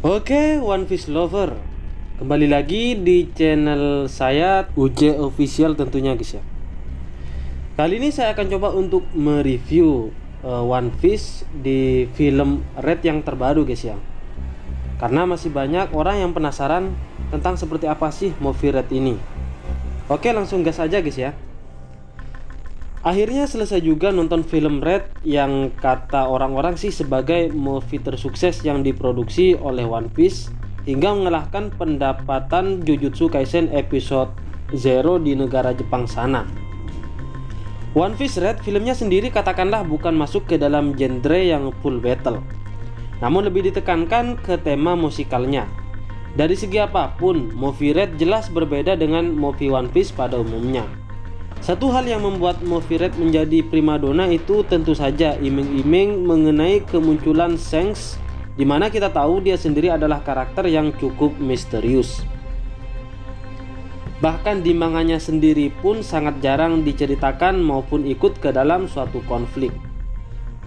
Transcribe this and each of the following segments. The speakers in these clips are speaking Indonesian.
Oke, One Piece Lover, kembali lagi di channel saya UJ Official tentunya guys ya. Kali ini saya akan coba untuk mereview One Piece di film Red yang terbaru guys ya. Karena masih banyak orang yang penasaran tentang seperti apa sih movie Red ini. Oke, langsung gas aja guys ya. Akhirnya selesai juga nonton film Red yang kata orang-orang sih sebagai movie tersukses yang diproduksi oleh One Piece hingga mengalahkan pendapatan Jujutsu Kaisen episode 0 di negara Jepang sana. One Piece Red filmnya sendiri katakanlah bukan masuk ke dalam genre yang full battle, namun lebih ditekankan ke tema musikalnya. Dari segi apapun, movie Red jelas berbeda dengan movie One Piece pada umumnya. Satu hal yang membuat movie Red menjadi primadona itu tentu saja iming-iming mengenai kemunculan Shanks, di mana kita tahu dia sendiri adalah karakter yang cukup misterius. Bahkan di manganya sendiri pun sangat jarang diceritakan maupun ikut ke dalam suatu konflik.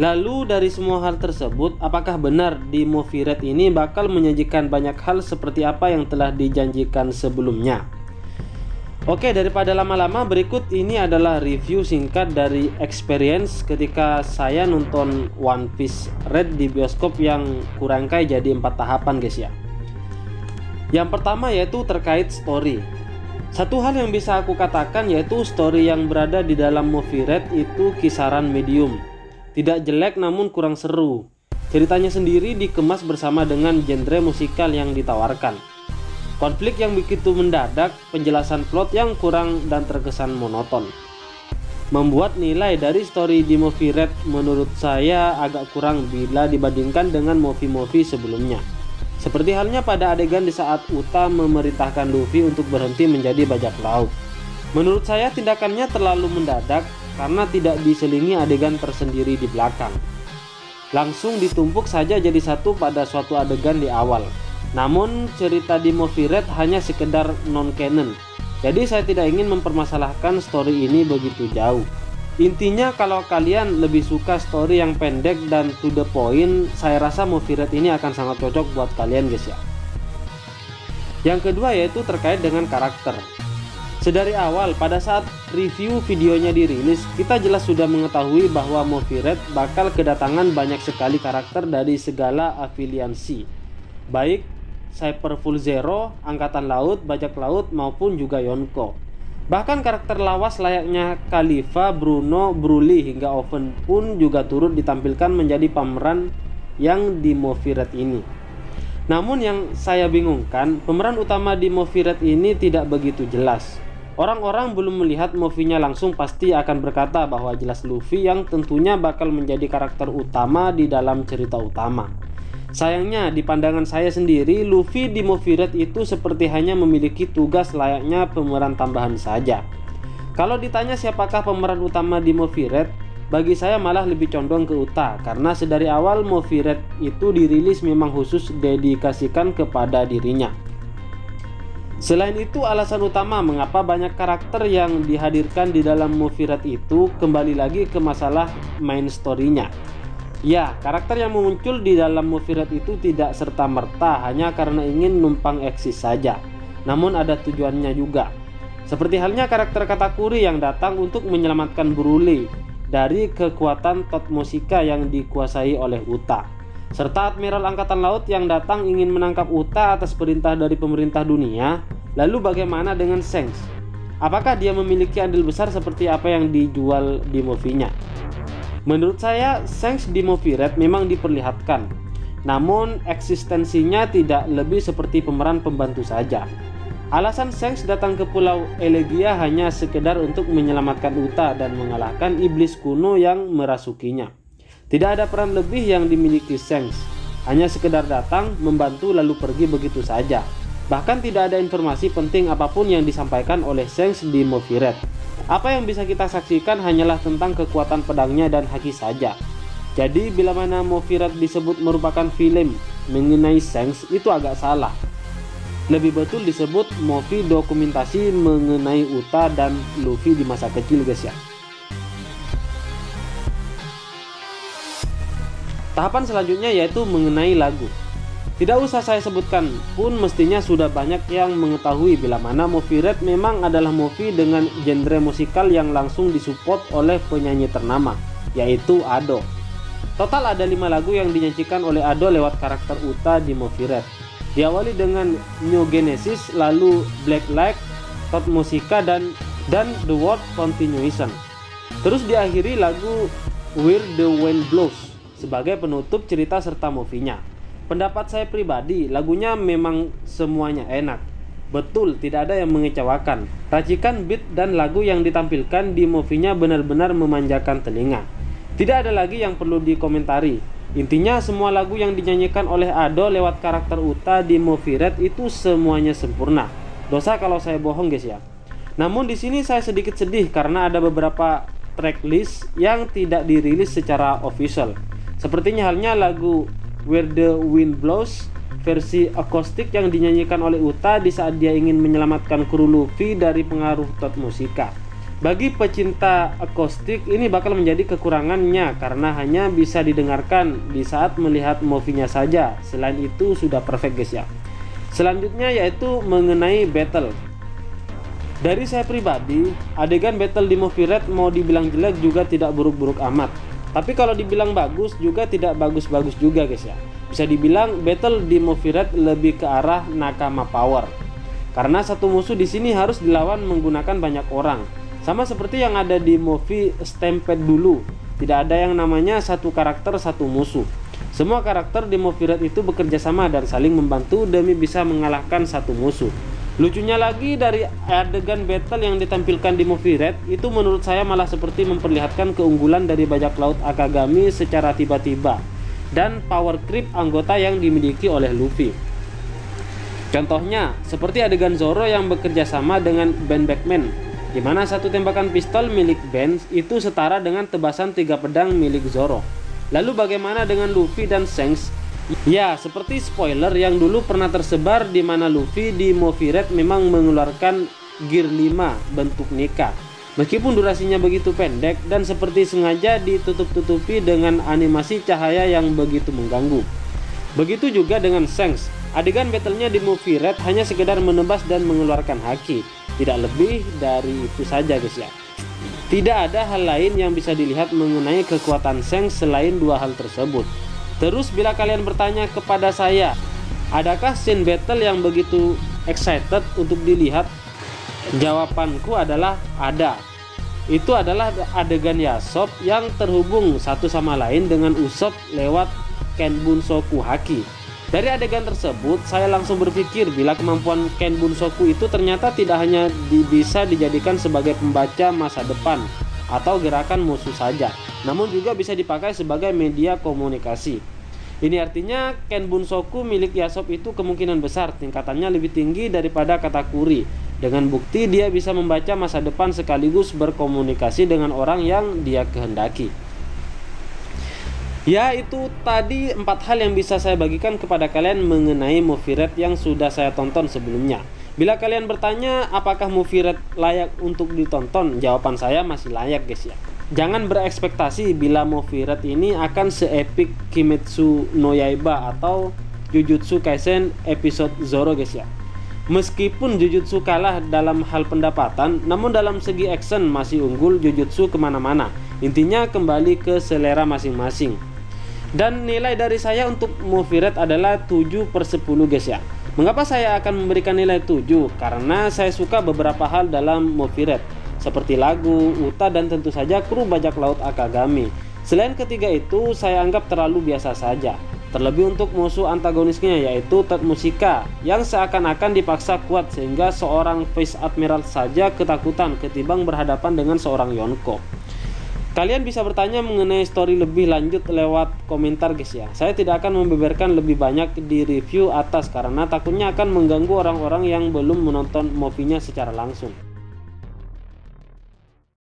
Lalu dari semua hal tersebut, apakah benar di movie Red ini bakal menyajikan banyak hal seperti apa yang telah dijanjikan sebelumnya? Oke, daripada lama-lama, berikut ini adalah review singkat dari experience ketika saya nonton One Piece Red di bioskop yang kurangkai jadi 4 tahapan guys ya. Yang pertama yaitu terkait story. Satu hal yang bisa aku katakan yaitu story yang berada di dalam movie Red itu kisaran medium. Tidak jelek namun kurang seru. Ceritanya sendiri dikemas bersama dengan genre musikal yang ditawarkan. Konflik yang begitu mendadak, penjelasan plot yang kurang dan terkesan monoton, membuat nilai dari story di movie Red menurut saya agak kurang bila dibandingkan dengan movie-movie sebelumnya. Seperti halnya pada adegan di saat Uta memerintahkan Luffy untuk berhenti menjadi bajak laut. Menurut saya tindakannya terlalu mendadak karena tidak diselingi adegan tersendiri di belakang. Langsung ditumpuk saja jadi satu pada suatu adegan di awal. Namun cerita di movie Red hanya sekedar non-canon, jadi saya tidak ingin mempermasalahkan story ini begitu jauh. Intinya kalau kalian lebih suka story yang pendek dan to the point, saya rasa movie Red ini akan sangat cocok buat kalian guys ya. Yang kedua yaitu terkait dengan karakter. Sedari awal pada saat review videonya dirilis, kita jelas sudah mengetahui bahwa movie Red bakal kedatangan banyak sekali karakter dari segala afiliasi, baik Cyber Full Zero, Angkatan Laut, Bajak Laut maupun juga Yonko. Bahkan karakter lawas layaknya Khalifa, Bruno, Broly hingga Oven pun juga turut ditampilkan menjadi pemeran yang di movie Red ini. Namun yang saya bingungkan, pemeran utama di movie Red ini tidak begitu jelas. Orang-orang belum melihat movie-nya langsung pasti akan berkata bahwa jelas Luffy yang tentunya bakal menjadi karakter utama di dalam cerita utama. Sayangnya di pandangan saya sendiri, Luffy di movie Red itu seperti hanya memiliki tugas layaknya pemeran tambahan saja. Kalau ditanya siapakah pemeran utama di movie Red, bagi saya malah lebih condong ke Uta, karena sedari awal movie Red itu dirilis memang khusus dedikasikan kepada dirinya. Selain itu, alasan utama mengapa banyak karakter yang dihadirkan di dalam movie Red itu kembali lagi ke masalah main story-nya. Ya, karakter yang muncul di dalam movie Red itu tidak serta-merta hanya karena ingin numpang eksis saja, namun ada tujuannya juga. Seperti halnya karakter Katakuri yang datang untuk menyelamatkan Broly dari kekuatan Totmoshika yang dikuasai oleh Uta, serta Admiral Angkatan Laut yang datang ingin menangkap Uta atas perintah dari pemerintah dunia. Lalu bagaimana dengan Shanks? Apakah dia memiliki andil besar seperti apa yang dijual di movie-nya? Menurut saya, Shanks di movie Red memang diperlihatkan, namun eksistensinya tidak lebih seperti pemeran pembantu saja. Alasan Shanks datang ke Pulau Elegia hanya sekedar untuk menyelamatkan Uta dan mengalahkan iblis kuno yang merasukinya. Tidak ada peran lebih yang dimiliki Shanks, hanya sekedar datang, membantu lalu pergi begitu saja. Bahkan tidak ada informasi penting apapun yang disampaikan oleh Shanks di movie Red. Apa yang bisa kita saksikan hanyalah tentang kekuatan pedangnya dan haki saja. Jadi bila mana movie Red disebut merupakan film mengenai Shanks, itu agak salah. Lebih betul disebut movie dokumentasi mengenai Uta dan Luffy di masa kecil guys ya. Tahapan selanjutnya yaitu mengenai lagu. Tidak usah saya sebutkan pun mestinya sudah banyak yang mengetahui bila mana Movie Red memang adalah movie dengan genre musikal yang langsung disupport oleh penyanyi ternama, yaitu Ado. Total ada 5 lagu yang dinyanyikan oleh Ado lewat karakter Uta di Movie Red. Diawali dengan New Genesis, lalu Black Light, Tot Musica, dan The World Continuation. Terus diakhiri lagu Where the Wind Blows sebagai penutup cerita serta movie-nya. Pendapat saya pribadi, lagunya memang semuanya enak. Betul, tidak ada yang mengecewakan. Racikan beat dan lagu yang ditampilkan di movie-nya benar-benar memanjakan telinga. Tidak ada lagi yang perlu dikomentari. Intinya semua lagu yang dinyanyikan oleh Ado lewat karakter Uta di Movie Red itu semuanya sempurna. Dosa kalau saya bohong guys ya. Namun di sini saya sedikit sedih karena ada beberapa tracklist yang tidak dirilis secara official. Sepertinya halnya lagu Where the Wind Blows versi akustik yang dinyanyikan oleh Uta di saat dia ingin menyelamatkan kru Luffy dari pengaruh Tot Musica. Bagi pecinta akustik ini bakal menjadi kekurangannya karena hanya bisa didengarkan di saat melihat movie-nya saja. Selain itu sudah perfect guys ya. Selanjutnya yaitu mengenai battle. Dari saya pribadi, adegan battle di Movie Red mau dibilang jelek juga tidak buruk-buruk amat. Tapi kalau dibilang bagus juga tidak bagus-bagus juga guys ya. Bisa dibilang battle di Movie Red lebih ke arah nakama power. Karena satu musuh di sini harus dilawan menggunakan banyak orang. Sama seperti yang ada di movie Stampede dulu. Tidak ada yang namanya satu karakter satu musuh. Semua karakter di Movie Red itu bekerja sama dan saling membantu demi bisa mengalahkan satu musuh. Lucunya lagi dari adegan battle yang ditampilkan di Movie Red itu menurut saya malah seperti memperlihatkan keunggulan dari bajak laut Akagami secara tiba-tiba dan power creep anggota yang dimiliki oleh Luffy. Contohnya seperti adegan Zoro yang bekerja sama dengan Ben Beckman, di mana satu tembakan pistol milik Ben itu setara dengan tebasan 3 pedang milik Zoro. Lalu bagaimana dengan Luffy dan Shanks? Ya, seperti spoiler yang dulu pernah tersebar di mana Luffy di Movie Red memang mengeluarkan Gear 5 bentuk Nika. Meskipun durasinya begitu pendek dan seperti sengaja ditutup-tutupi dengan animasi cahaya yang begitu mengganggu. Begitu juga dengan Shanks. Adegan battlenya di Movie Red hanya sekedar menebas dan mengeluarkan haki. Tidak lebih dari itu saja guys ya. Tidak ada hal lain yang bisa dilihat mengenai kekuatan Shanks selain 2 hal tersebut. Terus bila kalian bertanya kepada saya, adakah scene battle yang begitu excited untuk dilihat? Jawabanku adalah ada. Itu adalah adegan Yasop yang terhubung satu sama lain dengan Usopp lewat Kenbunsoku Haki. Dari adegan tersebut, saya langsung berpikir bila kemampuan Kenbunsoku itu ternyata tidak hanya bisa dijadikan sebagai pembaca masa depan atau gerakan musuh saja, namun juga bisa dipakai sebagai media komunikasi. Ini artinya Kenbunsoku milik Yasop itu kemungkinan besar tingkatannya lebih tinggi daripada Katakuri. Dengan bukti dia bisa membaca masa depan sekaligus berkomunikasi dengan orang yang dia kehendaki. Ya, itu tadi 4 hal yang bisa saya bagikan kepada kalian mengenai Movie Red yang sudah saya tonton sebelumnya. Bila kalian bertanya apakah Movie Red layak untuk ditonton, jawaban saya masih layak guys ya. Jangan berekspektasi bila Movie Red ini akan se-epic Kimetsu no Yaiba atau Jujutsu Kaisen episode Zoro guys ya. Meskipun Jujutsu kalah dalam hal pendapatan, namun dalam segi action masih unggul Jujutsu kemana-mana. Intinya kembali ke selera masing-masing. Dan nilai dari saya untuk Movie Red adalah 7/10 guys ya. Mengapa saya akan memberikan nilai 7? Karena saya suka beberapa hal dalam Movie Red, seperti lagu, Uta, dan tentu saja kru bajak laut Akagami. Selain ketiga itu saya anggap terlalu biasa saja. Terlebih untuk musuh antagonisnya yaitu Tot Musica yang seakan-akan dipaksa kuat sehingga seorang Vice Admiral saja ketakutan ketimbang berhadapan dengan seorang Yonko. Kalian bisa bertanya mengenai story lebih lanjut lewat komentar guys ya. Saya tidak akan membeberkan lebih banyak di review atas karena takutnya akan mengganggu orang-orang yang belum menonton movie-nya secara langsung.